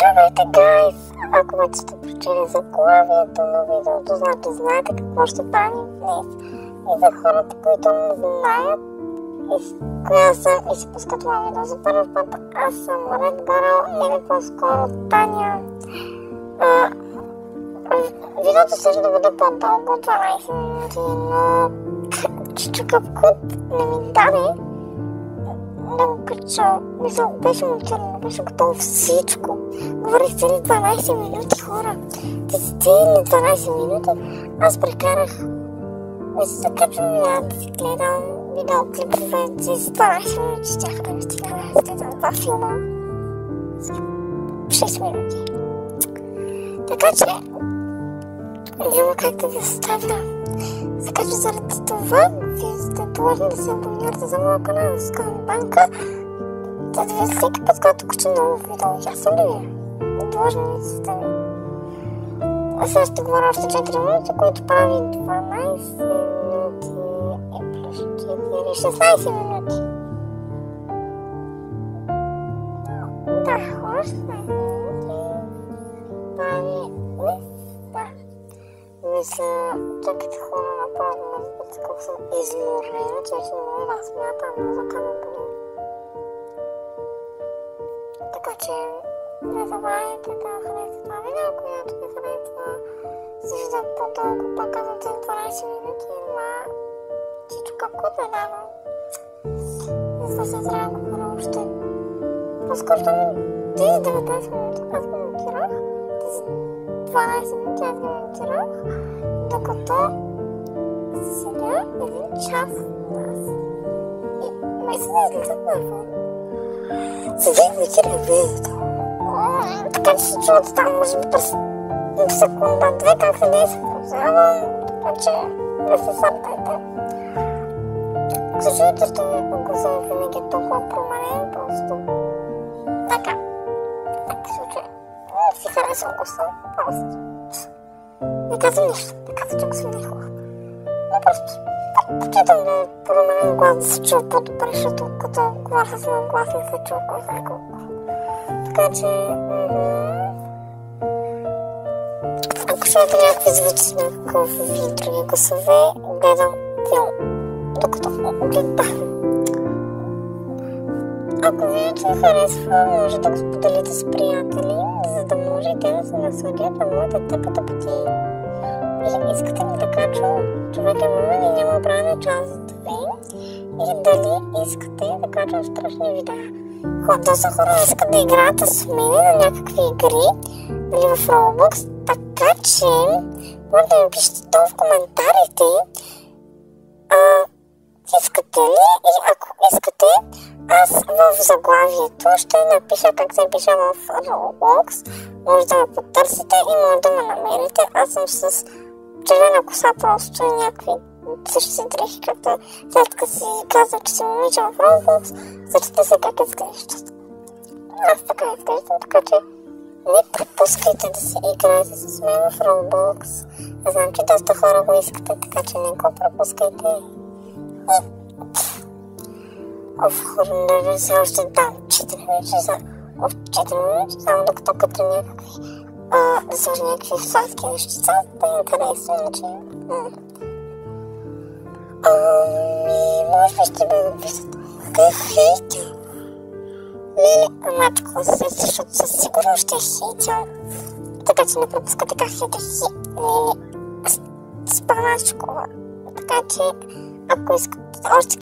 Здравейте, гайс! Ако вече сте прочели заглавието на видеото, значи знаете какво ще правим днес. И за хората, които не знаят коя са и си пускат това видео за първи път, аз съм Ред Гарел или по-скоро Таня. Видеото също да бъде по-дълго, 12 минути, но Чичо Капкут не ми даде да го кача. Мисля, беше монтирано, беше готово всичко. Говорих цели 12 минути, хора. Те са цели 12 минути. Аз прекарах да се закачвам и да си гледам видеоклипове. Тези 12 минути щяха да ми стигна да изгледам два филма. 6 минути. Така че няма как да ви оставя. Така че заради това вие сте длъжни да се абонирате за моя канал с Банка, за да ви всеки път, когато кача ново видео. Ясно ли ви? Длъжни сте ми. А сега ще говоря още 4 минути, които прави 12 минути и плюс 4, 16 минути. Да, 16 минути прави мисля, чакайте хора, направо да ме разберете колко съм изморена, че вече не мога да смятам музика на боли. Така че не забравяйте да харесате това видео, която ви харесва. Се виждам по-дълго, пак казвам цели 12 минути на Чичо Капкут не дава. Мисля се трябва да говоря още. По-скоро ще ми тези 19 минути, аз го монтирах. Тези 12 минути аз ги монтирах, докато седя 1 час нас. И мисля да излизат навън. Седя и монтирах видеото. Така че се чувате там, може би през секунда, 2, как се изразявам, така че не се сърдайте. За чуете, ще ми гласа винаги е толкова променен, просто така. Така се чуе. Не си харесвам гласа, просто. Не казвам нищо, не казвам, че го съм не хубав. Но просто почитам да е променен глас, да се чува по-добре, защото като говоря с моят глас не се чува кой знае колко. Така че, ако чуете някакви звуци с някакви други гласове, гледам филм, докато гледам. Ако видеото ви харесва, може да го споделите с приятели, за да може и те да се насладят на моите тъпата пъти. И искате ли да качвам човек е момент и няма правена част 2? И дали искате да качвам страшни видеа? Доста хора искат да играят с мен на някакви игри, нали, в Roblox, така че може да ми пишете долу в коментарите искате ли, и ако искате, аз в заглавието ще напиша как се пише в Roblox. Може да ме потърсите и може да ме намерите. Аз съм с червена коса просто и някакви същи дрехи, както след като си казвам, че си момиче в Roblox, сърчите се как изглеждат. Аз така изглеждам, така че не пропускайте да си играете с мен в Roblox. Знам, че доста хора го искате, така че не го пропускайте. Хора, се още дам 4 минути, само докато като някакви да сложи някакви сладки нещица, да е интересно, иначе може би ще ме написат хейтя. Леле, мачко, защото със сигурност ще хейтя. Така че не пропускате как хейтя Леле спаначко. Така че, ако искате още